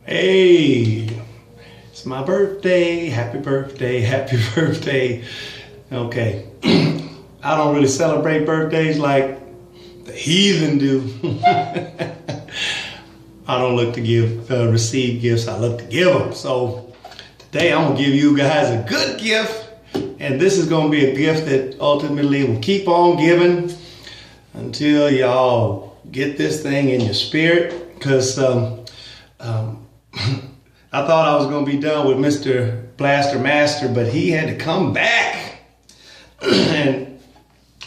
Hey, it's my birthday. Happy birthday. Happy birthday. Okay. I don't really celebrate birthdays like the heathen do. I don't look to receive gifts. I look to give them. So today I'm going to give you guys a good gift. And this is going to be a gift that ultimately will keep on giving until y'all get this thing in your spirit. Because I thought I was going to be done with Mr. Blaster Master, but he had to come back. And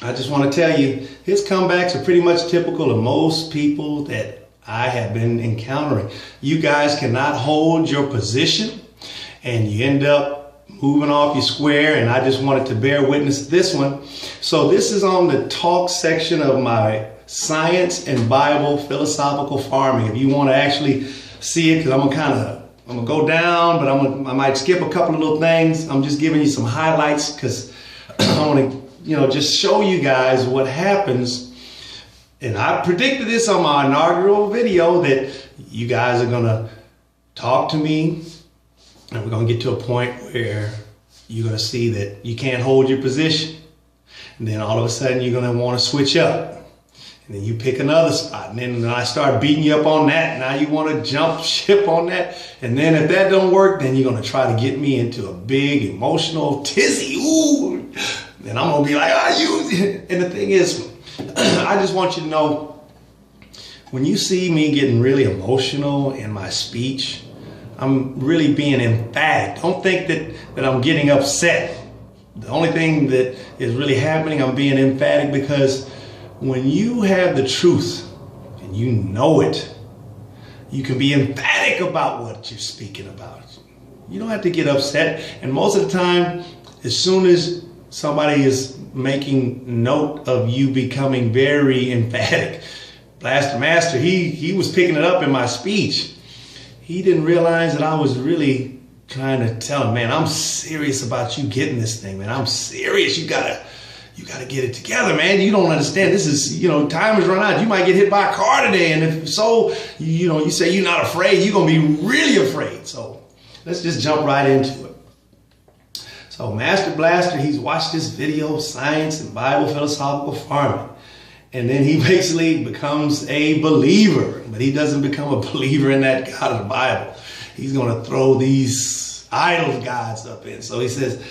I just want to tell you, his comebacks are pretty much typical of most people that I have been encountering. You guys cannot hold your position and you end up moving off your square, and I just wanted to bear witness to this one. So this is on the talk section of my Science and Bible Philosophical Farming. If you want to actually see it, because I'm gonna go down, but I might skip a couple of little things. I'm just giving you some highlights because I want to, just show you guys what happens. And I predicted this on my inaugural video that you guys are gonna talk to me, and we're gonna get to a point where you're gonna see that you can't hold your position, and then all of a sudden you're gonna want to switch up. And then you pick another spot, and then I start beating you up on that. Now you want to jump ship on that. And then if that don't work, then you're going to try to get me into a big emotional tizzy. Ooh. And I'm going to be like, And the thing is, I just want you to know, when you see me getting really emotional in my speech, I'm really being emphatic. Don't think that I'm getting upset. The only thing that is really happening, I'm being emphatic because when you have the truth and you know it, you can be emphatic about what you're speaking about. You don't have to get upset. And most of the time, as soon as somebody is making note of you becoming very emphatic, Blaster Master, he was picking it up in my speech. He didn't realize that I was really trying to tell him, man, I'm serious about you getting this thing, man. I'm serious. You gotta get it together, man. You don't understand. This is, time has run out. You might get hit by a car today. And if so, you say you're not afraid, you're going to be really afraid. So let's just jump right into it. So Master Blaster, he's watched this video, Science and Bible Philosophical Farming. And then he basically becomes a believer, but he doesn't become a believer in that God of the Bible. He's going to throw these idol gods up in. So he says,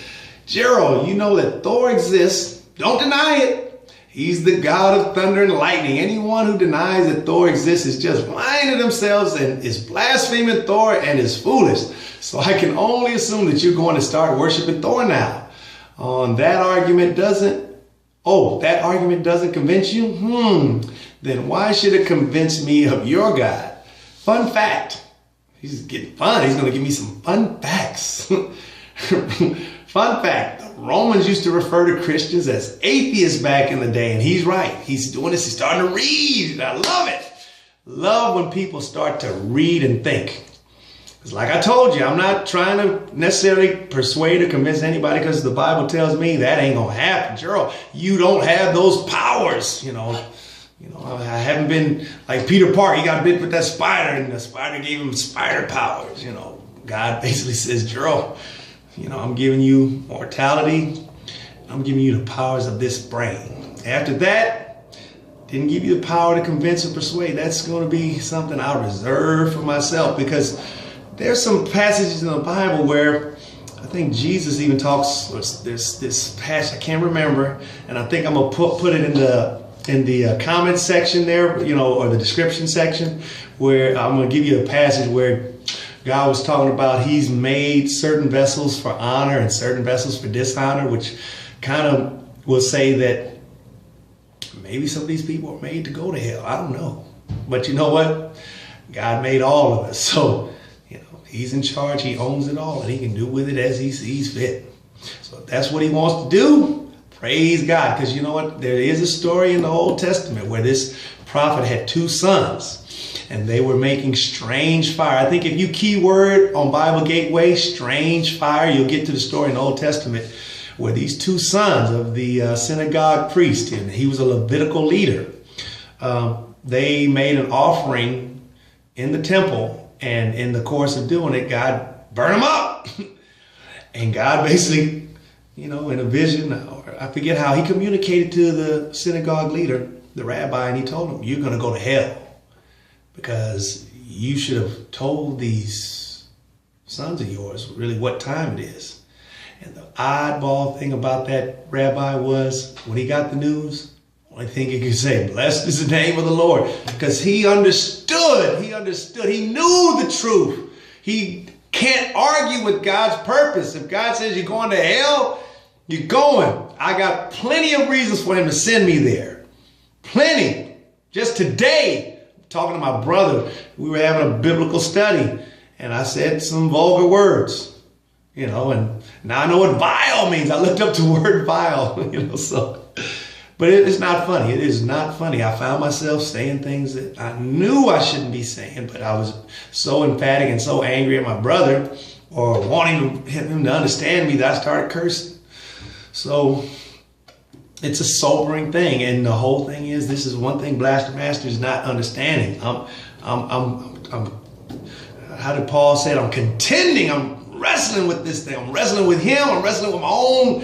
Gerald, you know that Thor exists. Don't deny it. He's the God of thunder and lightning. Anyone who denies that Thor exists is just lying to themselves and is blaspheming Thor and is foolish. So I can only assume that you're going to start worshiping Thor now. That argument doesn't convince you? Then why should it convince me of your God? Fun fact. He's getting fun. He's going to give me some fun facts. Fun fact, the Romans used to refer to Christians as atheists back in the day, and he's right. He's doing this. He's starting to read. I love it. Love when people start to read and think. Because like I told you, I'm not trying to necessarily persuade or convince anybody, because the Bible tells me that ain't going to happen. Gerald, you don't have those powers, I haven't been like Peter Parker. He got bit with that spider, and the spider gave him spider powers. God basically says, Gerald, I'm giving you mortality. I'm giving you the powers of this brain. After that, didn't give you the power to convince or persuade. That's going to be something I'll reserve for myself, because there's some passages in the Bible where I think Jesus even talks. There's this passage I can't remember, and I think I'm gonna put it in the comment section there, or the description section, where I'm gonna give you a passage where God was talking about he's made certain vessels for honor and certain vessels for dishonor, which kind of will say that maybe some of these people are made to go to hell. I don't know. But you know what? God made all of us. So, he's in charge. He owns it all, and he can do with it as he sees fit. So if that's what he wants to do, praise God. Because you know what? There is a story in the Old Testament where this prophet had two sons, and they were making strange fire. I think if you keyword on Bible Gateway, strange fire, you'll get to the story in the Old Testament where these two sons of the synagogue priest, and he was a Levitical leader, they made an offering in the temple And in the course of doing it, God burned him up. And God basically, in a vision, I forget how, he communicated to the synagogue leader, the rabbi, and he told him, you're going to go to hell because you should have told these sons of yours really what time it is. And the oddball thing about that rabbi was when he got the news, only thing he could say, blessed is the name of the Lord, because he understood, he knew the truth. He can't argue with God's purpose. If God says you're going to hell, you're going. I got plenty of reasons for him to send me there. Plenty. Just today, talking to my brother, we were having a biblical study, and I said some vulgar words, and now I know what vile means. I looked up the word vile, but it's not funny. It is not funny. I found myself saying things that I knew I shouldn't be saying, but I was so emphatic and so angry at my brother, or wanting him to understand me, that I started cursing. So it's a sobering thing. And the whole thing is, this is one thing Blaster Master is not understanding. I'm how did Paul say it? I'm contending. I'm wrestling with this thing. I'm wrestling with him. I'm wrestling with my own,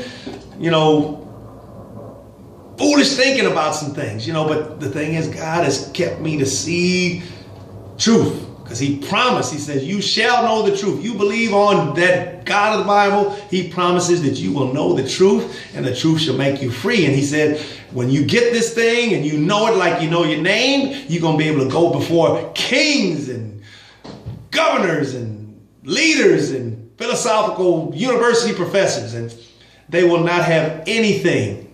foolish thinking about some things, but the thing is, God has kept me to see truth, because he promised, he says, you shall know the truth. You believe on that God of the Bible, he promises that you will know the truth, and the truth shall make you free. And he said, when you get this thing and you know it like you know your name, you're going to be able to go before kings and governors and leaders and philosophical university professors, and they will not have anything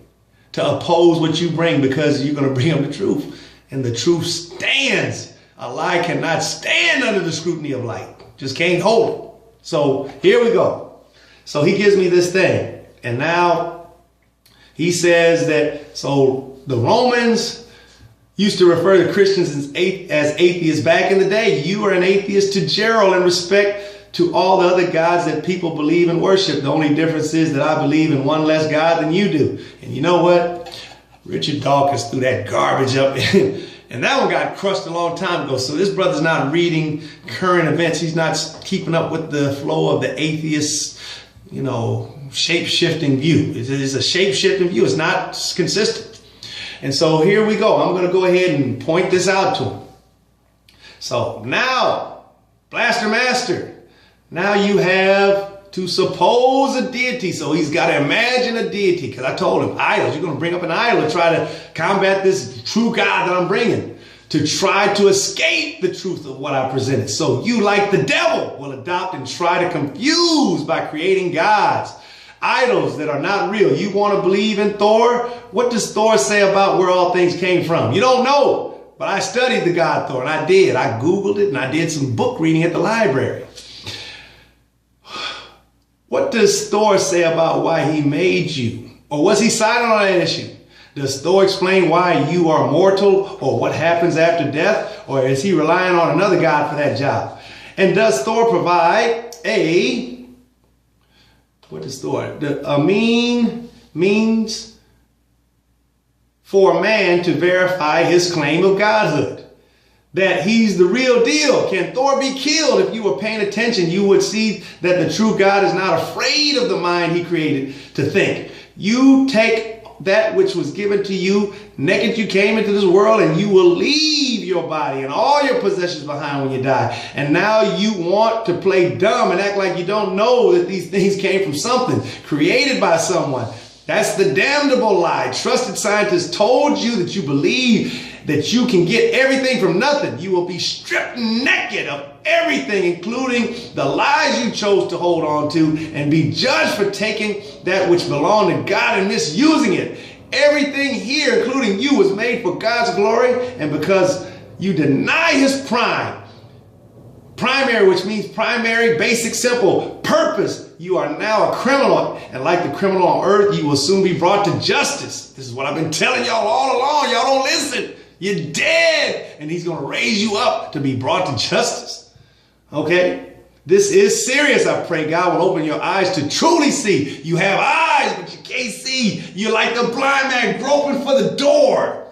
to oppose what you bring, because you're going to bring them the truth. And the truth stands. A lie cannot stand under the scrutiny of light. Just can't hold it. So here we go. So he gives me this thing. And now he says that, so the Romans used to refer to Christians as atheists back in the day. You are an atheist to Gerald in respect to all the other gods that people believe and worship. The only difference is that I believe in one less God than you do. And you know what? Richard Dawkins threw that garbage up. And that one got crushed a long time ago. So this brother's not reading current events. He's not keeping up with the flow of the atheist, shape-shifting view. It's a shape-shifting view. It's not consistent. And so here we go. I'm going to go ahead and point this out to him. So now, Blaster Master, now you have to suppose a deity. So he's got to imagine a deity, because I told him, idols. You're going to bring up an idol to try to combat this true God that I'm bringing, to try to escape the truth of what I presented. So you, like the devil, will adopt and try to confuse by creating gods, idols that are not real. You want to believe in Thor? What does Thor say about where all things came from? You don't know. But I studied the god Thor, and I did. I Googled it, and I did some book reading at the library. What does Thor say about why he made you? Or was he silent on that issue? Does Thor explain why you are mortal, or what happens after death? Or is he relying on another god for that job? And does Thor provide what is Thor? A means for a man to verify his claim of godhood, that he's the real deal. Can Thor be killed? If you were paying attention, you would see that the true God is not afraid of the mind he created to think. You take that which was given to you, naked you came into this world, and you will leave your body and all your possessions behind when you die. And now you want to play dumb and act like you don't know that these things came from something created by someone. That's the damnable lie. Trusted scientists told you that you believe that you can get everything from nothing. You will be stripped naked of everything, including the lies you chose to hold on to, and be judged for taking that which belonged to God and misusing it. Everything here, including you, was made for God's glory, and because you deny his primary, which means primary, basic, simple purpose, you are now a criminal. And like the criminal on earth, you will soon be brought to justice. This is what I've been telling y'all all along. Y'all don't listen. You're dead. And he's going to raise you up to be brought to justice. Okay? This is serious. I pray God will open your eyes to truly see. You have eyes, but you can't see. You're like the blind man groping for the door.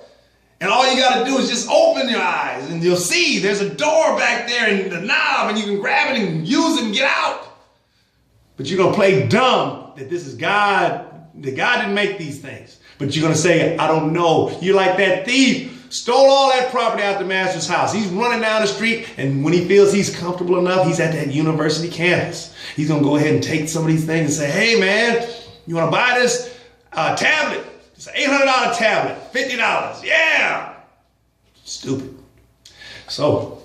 And all you got to do is just open your eyes and you'll see there's a door back there and the knob and you can grab it and use it and get out. But you're going to play dumb that this is God, that God didn't make these things. But you're going to say, I don't know. You're like that thief, stole all that property out the master's house. He's running down the street, and when he feels he's comfortable enough, he's at that university campus. He's going to go ahead and take some of these things and say, hey, man, you want to buy this tablet? It's an $800 tablet, $50. Yeah. Stupid. So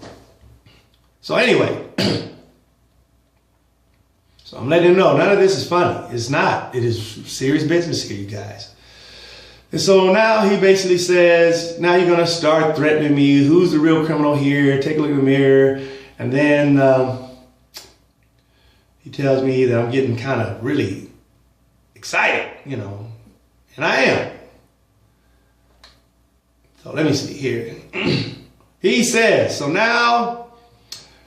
anyway, so I'm letting you know, none of this is funny. It's not. It is serious business here, you guys. And so now he basically says, now you're going to start threatening me. Who's the real criminal here? Take a look in the mirror. And then he tells me that I'm getting kind of really excited, you know, and I am. So let me see here. He says, so now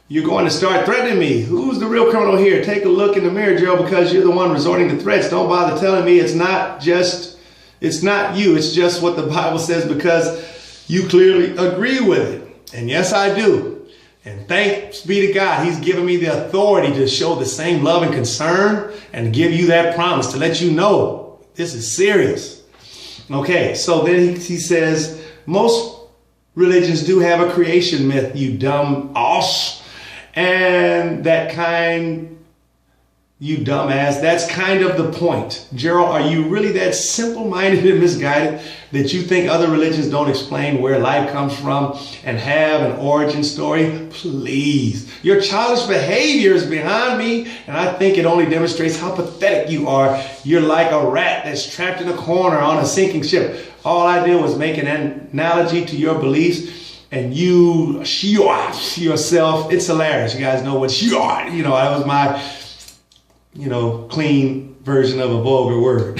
you're going to start threatening me. Who's the real criminal here? Take a look in the mirror, Gerald, because you're the one resorting to threats. Don't bother telling me it's not you. It's just what the Bible says because you clearly agree with it. And yes, I do. And thanks be to God, he's given me the authority to show the same love and concern and give you that promise to let you know this is serious. Okay, so then he says, most religions do have a creation myth, you dumb ass. And that kind, you dumbass, that's kind of the point. Gerald, are you really that simple-minded and misguided that you think other religions don't explain where life comes from and have an origin story? Please. Your childish behavior is behind me, and I think it only demonstrates how pathetic you are. You're like a rat that's trapped in a corner on a sinking ship. All I did was make an analogy to your beliefs, and you yourself. It's hilarious. You guys know what that was my clean version of a vulgar word.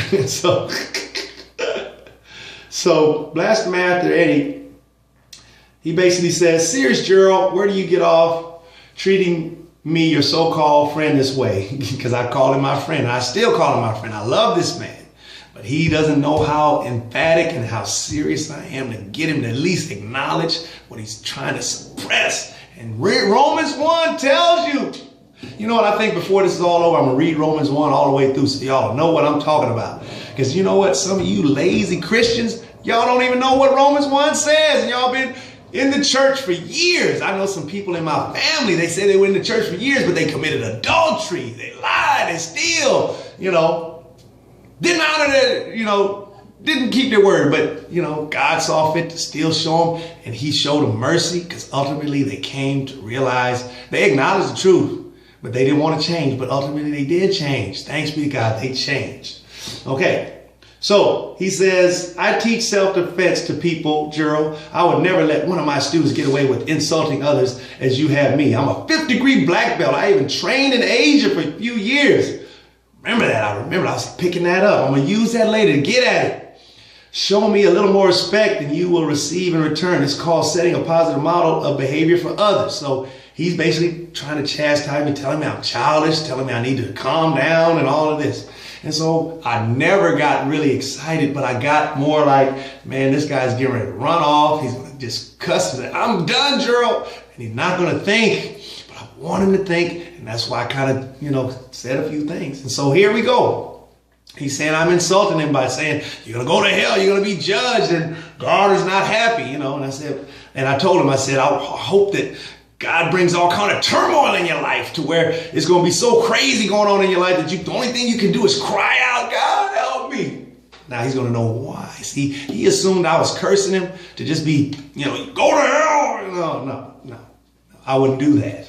So Blaster Master Eddie, he basically says, serious Gerald, where do you get off treating me, your so-called friend, this way? Because I call him my friend. I still call him my friend. I love this man. But he doesn't know how emphatic and how serious I am to get him to at least acknowledge what he's trying to suppress. And Romans 1 tells you. You know what, I think before this is all over, I'm going to read Romans 1 all the way through so y'all know what I'm talking about. Because you know what, some of you lazy Christians, y'all don't even know what Romans 1 says. And y'all been in the church for years. I know some people in my family, they say they were in the church for years, but they committed adultery. They lied, they steal, didn't honor their, didn't keep their word. But, God saw fit to still show them, and he showed them mercy because ultimately they came to realize, they acknowledged the truth. But they didn't want to change, but ultimately they did change. Thanks be to God, they changed. Okay, so he says, I teach self-defense to people, Gerald. I would never let one of my students get away with insulting others as you have me. I'm a 5th-degree black belt. I even trained in Asia for a few years. Remember that, I was picking that up. I'm going to use that later to get at it. Show me a little more respect and you will receive in return. It's called setting a positive model of behavior for others. So he's basically trying to chastise me, telling me I'm childish, telling me I need to calm down and all of this. And so I never got really excited, but I got more like, man, this guy's getting ready to run off. He's going to just cuss and say, I'm done, Gerald. And he's not going to think, but I want him to think. And that's why I kind of, said a few things. And so here we go. He's saying I'm insulting him by saying, you're going to go to hell, you're going to be judged, and God is not happy, And I told him, I said, I hope that God brings all kind of turmoil in your life to where it's going to be so crazy going on in your life that the only thing you can do is cry out, God, help me. Now he's going to know why. See, he assumed I was cursing him to just be, go to hell. No. I wouldn't do that.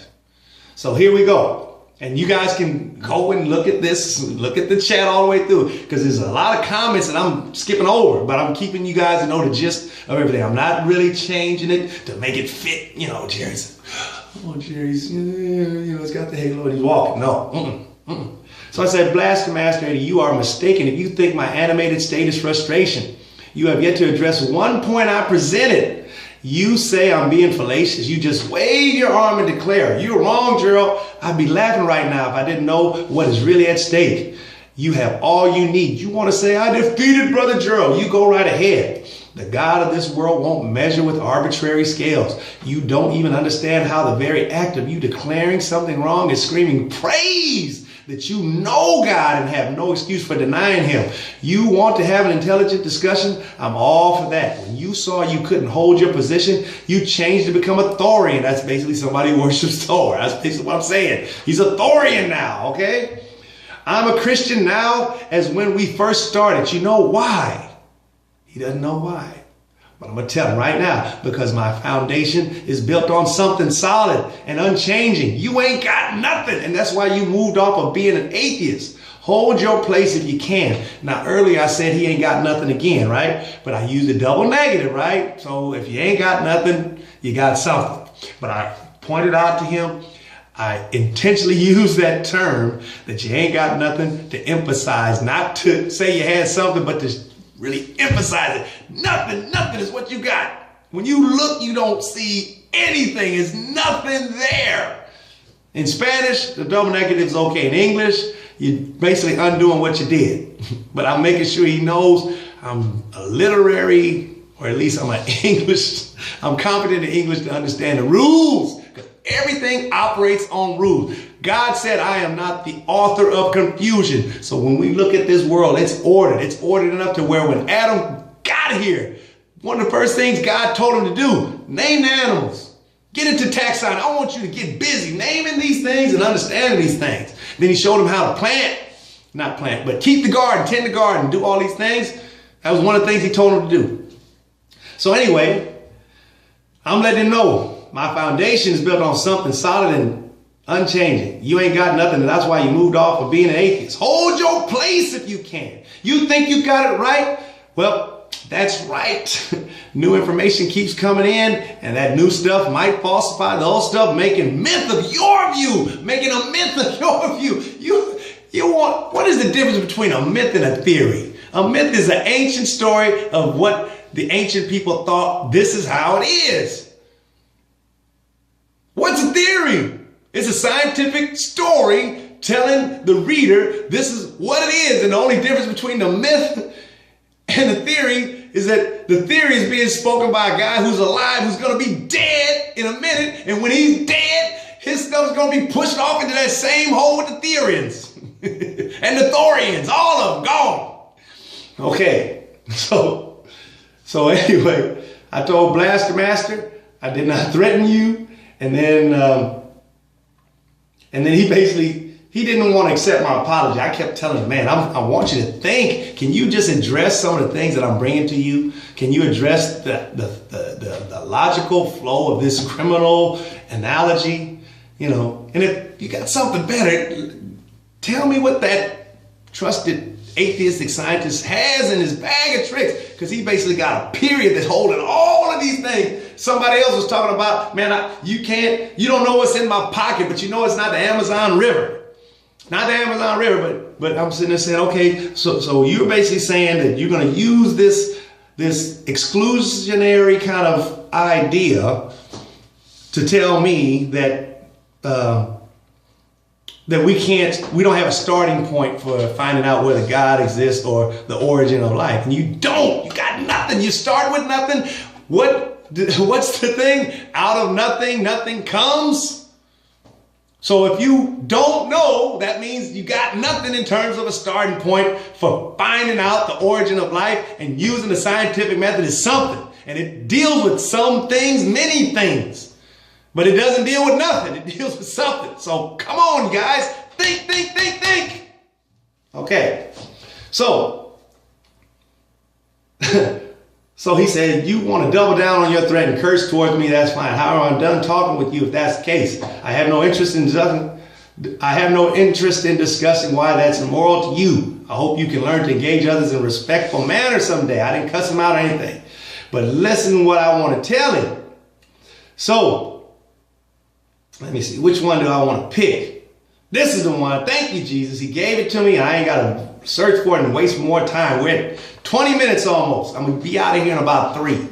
So here we go. And you guys can go and look at this, look at the chat all the way through, because there's a lot of comments that I'm skipping over, but I'm keeping you guys to know the gist of everything. I'm not really changing it to make it fit. Jerry's, it's got the halo and he's walking. No. So I said, Blaster Master Eddie, you are mistaken if you think my animated state is frustration. You have yet to address one point I presented. You say I'm being fallacious. You just wave your arm and declare, you're wrong, Gerald. I'd be laughing right now if I didn't know what is really at stake. You have all you need. You want to say, I defeated Brother Gerald. You go right ahead. The God of this world won't measure with arbitrary scales. You don't even understand how the very act of you declaring something wrong is screaming praise that you know God and have no excuse for denying him. You want to have an intelligent discussion? I'm all for that. When you saw you couldn't hold your position, you changed to become a Thorian. That's basically somebody who worships Thor. That's basically what I'm saying. He's a Thorian now, okay? I'm a Christian now as when we first started. You know why? He doesn't know why. But I'm going to tell him right now, because my foundation is built on something solid and unchanging. You ain't got nothing. And that's why you moved off of being an atheist. Hold your place if you can. Now, earlier I said he ain't got nothing again, right? But I used a double negative, right? So if you ain't got nothing, you got something. But I pointed out to him, I intentionally used that term that you ain't got nothing to emphasize, not to say you had something, but to really emphasize it. Nothing is what you got. When you look, you don't see anything. There's nothing there. In Spanish, the double negative is okay. In English, you're basically undoing what you did. But I'm making sure he knows I'm a literary, or at least I'm an English. I'm competent in English to understand the rules. Because everything operates on rules. God said, I am not the author of confusion. So when we look at this world, it's ordered. It's ordered enough to where when Adam got here, one of the first things God told him to do, name the animals. Get into taxonomy. I want you to get busy naming these things and understanding these things. Then he showed him how to but keep the garden, tend the garden, do all these things. That was one of the things he told him to do. So anyway, I'm letting him know my foundation is built on something solid and unchanging. You ain't got nothing, and that's why you moved off of being an atheist. Hold your place if you can. You think you got it right? Well, that's right. New information keeps coming in, and that new stuff might falsify the old stuff, making myth of your view, making a myth of your view. What is the difference between a myth and a theory? A myth is an ancient story of what the ancient people thought this is how it is. What's a theory? It's a scientific story telling the reader this is what it is. And the only difference between the myth and the theory is that the theory is being spoken by a guy who's alive, who's going to be dead in a minute. And when he's dead, his stuff is going to be pushed off into that same hole with the Therians and the Thorians, all of them gone. Okay, so anyway, I told Blaster Master I did not threaten you. And then he didn't want to accept my apology. I kept telling him, man, I want you to think. Can you just address some of the things that I'm bringing to you? Can you address the logical flow of this criminal analogy? You know, and if you got something better, tell me what that trusted atheistic scientist has in his bag of tricks. Because he basically got a period that's holding all of these things. Somebody else was talking about, man, you don't know what's in my pocket, but you know it's not the Amazon River. Not the Amazon River, but I'm sitting there saying, okay, so you're basically saying that you're going to use this exclusionary kind of idea to tell me that we don't have a starting point for finding out whether God exists or the origin of life. And you got nothing. You start with nothing. What's the thing? Out of nothing, nothing comes. So if you don't know, that means you got nothing in terms of a starting point for finding out the origin of life, and using the scientific method is something. And it deals with some things, many things. But it doesn't deal with nothing. It deals with something. So come on, guys. Think. Okay. So he said, you want to double down on your threat and curse towards me, that's fine. However, I'm done talking with you if that's the case. I have no interest in discussing why that's immoral to you. I hope you can learn to engage others in a respectful manner someday. I didn't cuss him out or anything. But listen to what I want to tell him. So, let me see. Which one do I want to pick? This is the one. Thank you, Jesus. He gave it to me, and I ain't got to search for it and waste more time. We're at 20 minutes almost. I'm going to be out of here in about 3.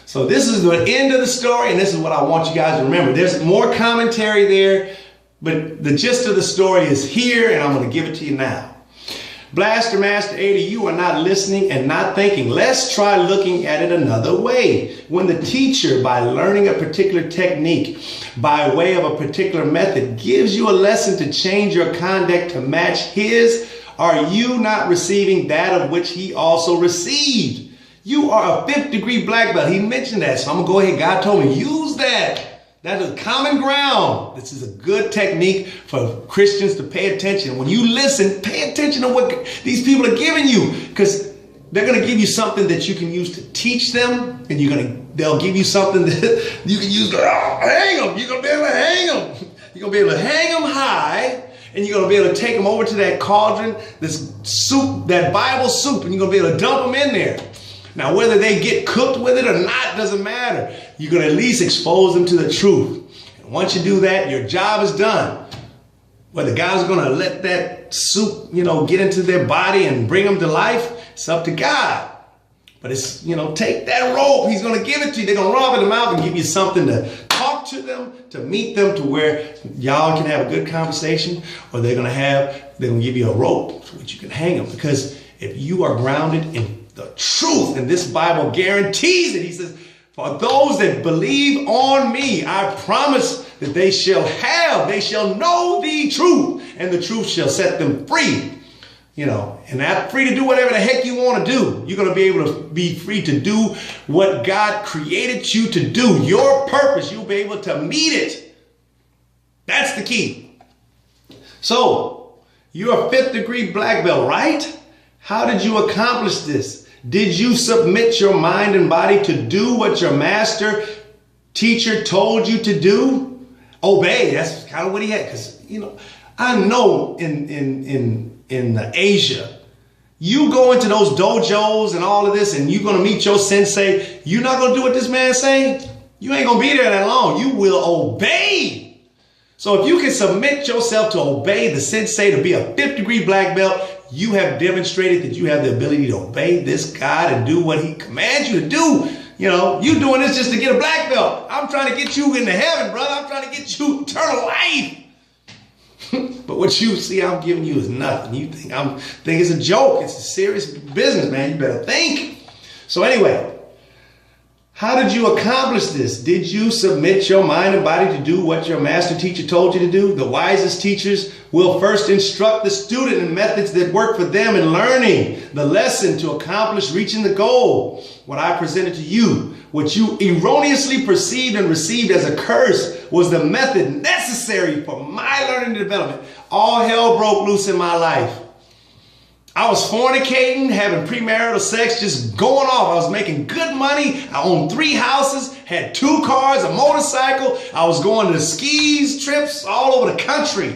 So this is the end of the story, and this is what I want you guys to remember. There's more commentary there, but the gist of the story is here, and I'm going to give it to you now. Blaster Master Ada, you are not listening and not thinking. Let's try looking at it another way. When the teacher, by learning a particular technique, by way of a particular method, gives you a lesson to change your conduct to match his, are you not receiving that of which he also received? You are a 5th degree black belt. He mentioned that, so I'm going to go ahead. God told me, use that. That is common ground. This is a good technique for Christians to pay attention. When you listen, pay attention to what these people are giving you, because they're going to give you something that you can use to teach them, and they'll give you something that you can use to hang them. You're going to be able to hang them. You're going to be able to hang them high, and you're going to be able to take them over to that cauldron, this soup, that Bible soup, and you're going to be able to dump them in there. Now, whether they get cooked with it or not doesn't matter. You're going to at least expose them to the truth. And once you do that, your job is done. Whether God's going to let that soup, get into their body and bring them to life, it's up to God. But it's, take that rope. He's going to give it to you. They're going to rub it in the mouth and give you something to talk to them, to meet them, to where y'all can have a good conversation, or they're going to give you a rope so that you can hang them. Because if you are grounded in the truth, and this Bible guarantees it. He says, for those that believe on me, I promise that they shall know the truth, and the truth shall set them free. And not free to do whatever the heck you want to do. You're going to be able to be free to do what God created you to do. Your purpose, you'll be able to meet it. That's the key. So, you're a 5th degree black belt, right? How did you accomplish this? Did you submit your mind and body to do what your master teacher told you to do? Obey. That's kind of what he had. Because, I know in Asia, you go into those dojos and all of this, and you're going to meet your sensei. You're not going to do what this man say. You ain't going to be there that long. You will obey. So if you can submit yourself to obey the sensei, to be a 5th degree black belt, you have demonstrated that you have the ability to obey this God and do what he commands you to do. You doing this just to get a black belt. I'm trying to get you into heaven, brother. I'm trying to get you eternal life. But what you see I'm giving you is nothing. You think it's a joke. It's a serious business, man. You better think. So anyway, how did you accomplish this? Did you submit your mind and body to do what your master teacher told you to do? The wisest teachers will first instruct the student in methods that work for them in learning the lesson to accomplish reaching the goal. What I presented to you, what you erroneously perceived and received as a curse, was the method necessary for my learning and development. All hell broke loose in my life. I was fornicating, having premarital sex, just going off. I was making good money. I owned 3 houses, had 2 cars, a motorcycle. I was going to skis, trips all over the country.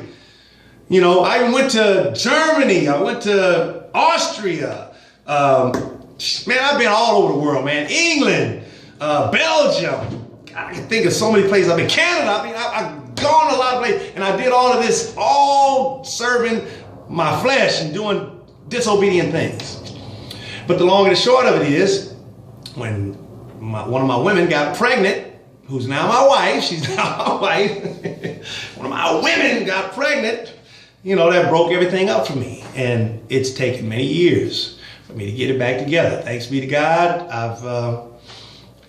I even went to Germany. I went to Austria. Man, I've been all over the world, man. England, Belgium. I can think of so many places. I've been Canada. I've gone a lot of places. And I did all of this, all serving my flesh and doing disobedient things. But the long and the short of it is, when one of my women got pregnant, who's now my wife, she's now my wife, one of my women got pregnant, that broke everything up for me. And it's taken many years for me to get it back together. Thanks be to God, I've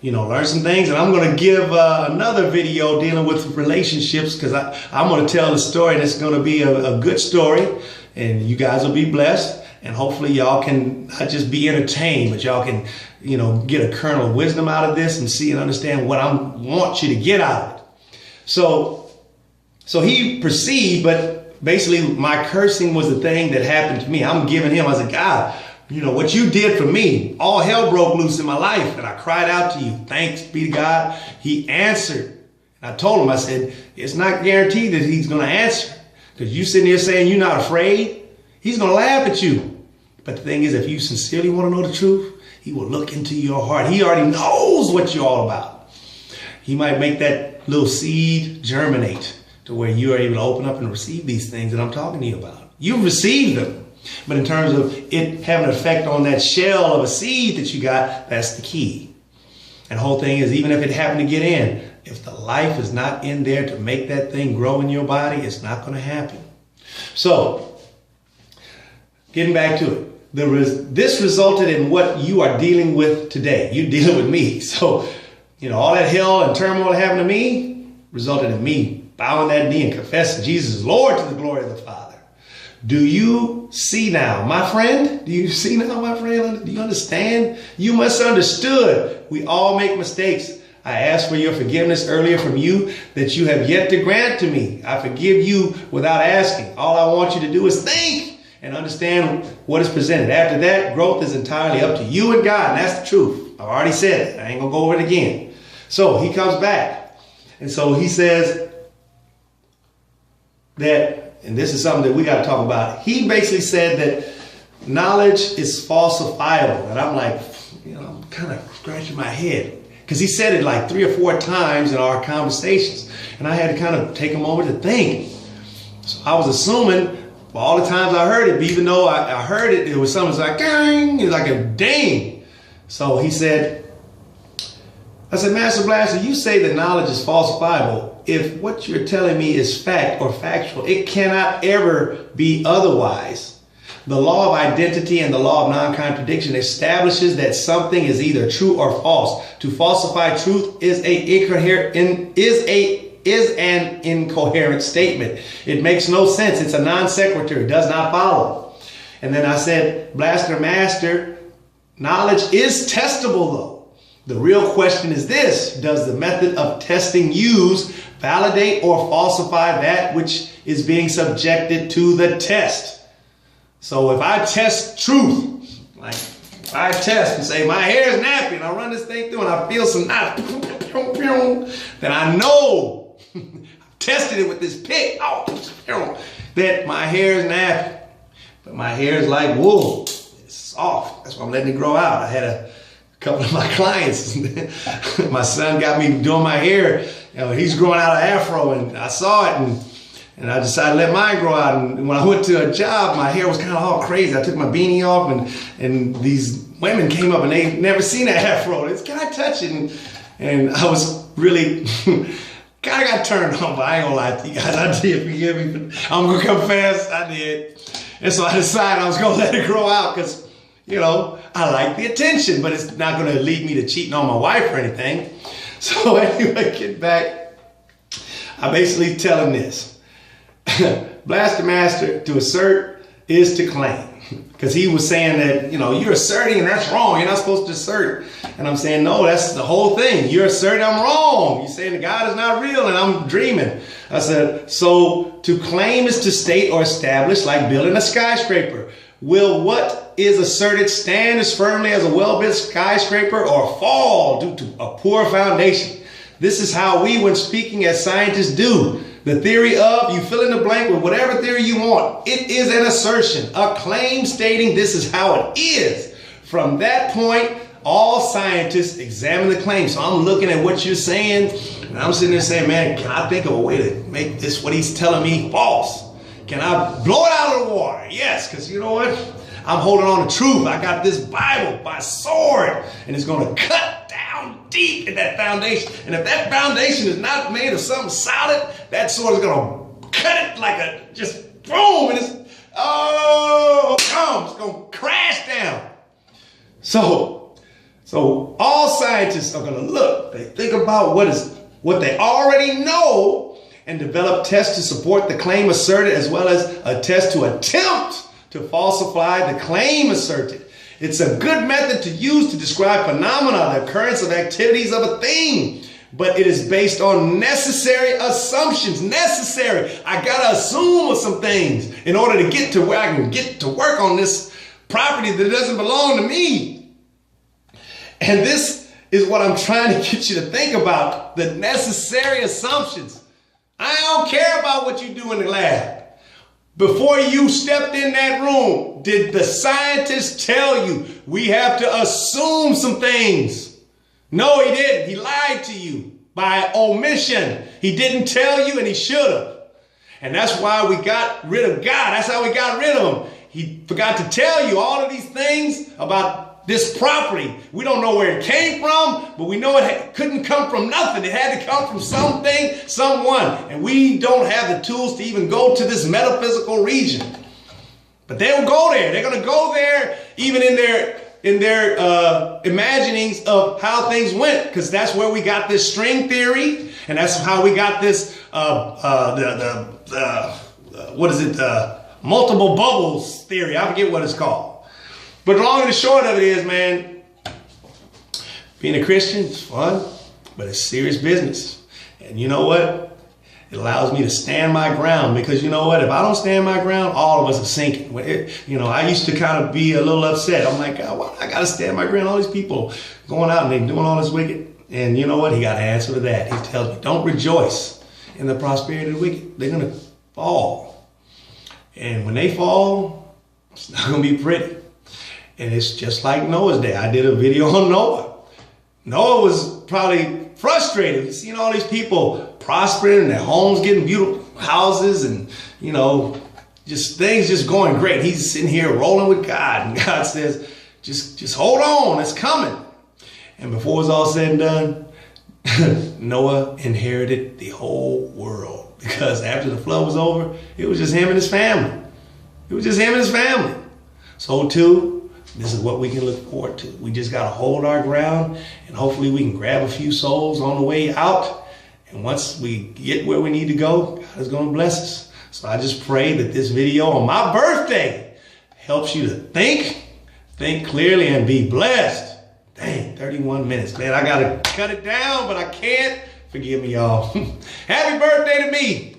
learned some things, and I'm going to give another video dealing with relationships, because I'm going to tell the story, and it's going to be a good story, and you guys will be blessed. And hopefully y'all can not just be entertained, but y'all can, get a kernel of wisdom out of this and see and understand what I want you to get out of it. So he perceived, but basically my cursing was the thing that happened to me. I'm giving him, I said, God, what you did for me, all hell broke loose in my life. And I cried out to you. Thanks be to God. He answered. And I told him, I said, it's not guaranteed that he's going to answer. Because you sitting here saying you're not afraid. He's going to laugh at you. But the thing is, if you sincerely want to know the truth, he will look into your heart. He already knows what you're all about. He might make that little seed germinate to where you are able to open up and receive these things that I'm talking to you about. You've received them. But in terms of it having an effect on that shell of a seed that you got, that's the key. And the whole thing is, even if it happened to get in, if the life is not in there to make that thing grow in your body, it's not going to happen. So, Getting back to it. This resulted in what you are dealing with today. You're dealing with me. So, all that hell and turmoil that happened to me resulted in me bowing that knee and confessing Jesus is Lord to the glory of the Father. Do you see now, my friend? Do you see now, my friend? Do you understand? You must understood. We all make mistakes. I asked for your forgiveness earlier from you that you have yet to grant to me. I forgive you without asking. All I want you to do is think and understand what is presented. After that, growth is entirely up to you and God. And that's the truth. I've already said it. I ain't going to go over it again. So he comes back. And so he says that, and this is something that we got to talk about. He basically said that knowledge is falsifiable. And I'm like, I'm kind of scratching my head. Because he said it like 3 or 4 times in our conversations. And I had to kind of take a moment to think. So I was assuming, well, all the times I heard it, even though I heard it, it was something like, dang, it was like a ding. So he said, I said, Master Blaster, you say that knowledge is falsifiable. If what you're telling me is fact or factual, it cannot ever be otherwise. The law of identity and the law of non-contradiction establishes that something is either true or false. To falsify truth is an incoherent statement. It makes no sense. It's a non sequitur. It does not follow. And then I said, Blaster Master, knowledge is testable though. The real question is this: does the method of testing used validate or falsify that which is being subjected to the test? So if I test truth, like if I test and say my hair is nappy and I run this thing through and I feel some knots, then I know, I've tested it with this pick, that my hair is nappy. But my hair is like wool. It's soft. That's why I'm letting it grow out. I had a couple of my clients, my son got me doing my hair. He's growing out an afro and I saw it and I decided to let mine grow out. And when I went to a job, my hair was kind of all crazy. I took my beanie off and these women came up and they never seen an afro. They said, can I touch it? And I was really, kind of got turned on, but I ain't gonna lie to you guys. I did, forgive me. But I'm gonna confess, I did. And so I decided I was gonna let it grow out because, I like the attention, but it's not gonna lead me to cheating on my wife or anything. So anyway, get back. I basically tell him this. Blaster Master, to assert is to claim. Because he was saying that, you're asserting and that's wrong. You're not supposed to assert. And I'm saying, no, that's the whole thing. You're asserting I'm wrong. You're saying that God is not real and I'm dreaming. I said, so to claim is to state or establish, like building a skyscraper. Will what is asserted stand as firmly as a well-built skyscraper or fall due to a poor foundation? This is how we, when speaking as scientists, do. The theory of, you fill in the blank with whatever theory you want. It is an assertion, a claim stating this is how it is. From that point, all scientists examine the claim. So I'm looking at what you're saying, and I'm sitting there saying, man, can I think of a way to make this, what he's telling me, false? Can I blow it out of the water? Yes, because you know what? I'm holding on to truth. I got this Bible by sword, and it's going to cut down deep in that foundation. And if that foundation is not made of something solid, that sword is going to cut it like a, just boom, and it's going to crash down. So all scientists are going to look, they think about what they already know and develop tests to support the claim asserted, as well as a test to attempt to falsify the claim asserted. It's a good method to use to describe phenomena, the occurrence of activities of a thing, but it is based on necessary assumptions. Necessary. I gotta assume some things in order to get to where I can get to work on this property that doesn't belong to me. And this is what I'm trying to get you to think about, the necessary assumptions. I don't care about what you do in the lab. Before you stepped in that room, did the scientist tell you we have to assume some things? No, he didn't. He lied to you by omission. He didn't tell you and he should have. And that's why we got rid of God. That's how we got rid of him. He forgot to tell you all of these things about this property. We don't know where it came from, but we know it couldn't come from nothing. It had to come from something, someone. And we don't have the tools to even go to this metaphysical region. But they'll go there. They're going to go there even in their imaginings of how things went, because that's where we got this string theory, and that's how we got this multiple bubbles theory. I forget what it's called. But the long and the short of it is, man, being a Christian is fun, but it's serious business. And you know what? It allows me to stand my ground, because you know what? If I don't stand my ground, all of us are sinking. I used to kind of be a little upset. I'm like, God, why I got to stand my ground? All these people going out and they doing all this wicked. And you know what? He got an answer to that. He tells me, don't rejoice in the prosperity of the wicked. They're going to fall. And when they fall, it's not going to be pretty. And it's just like Noah's day. I did a video on Noah. Noah was probably frustrated. He's seeing all these people prospering and their homes getting beautiful houses and, just things just going great. He's sitting here rolling with God. And God says, just hold on, it's coming. And before it's all said and done, Noah inherited the whole world, because after the flood was over, it was just him and his family. It was just him and his family. So too, this is what we can look forward to. We just got to hold our ground, and hopefully we can grab a few souls on the way out. And once we get where we need to go, God is going to bless us. So I just pray that this video on my birthday helps you to think clearly, and be blessed. Dang, 31 minutes, man. I got to cut it down, but I can't. Forgive me, y'all. Happy birthday to me.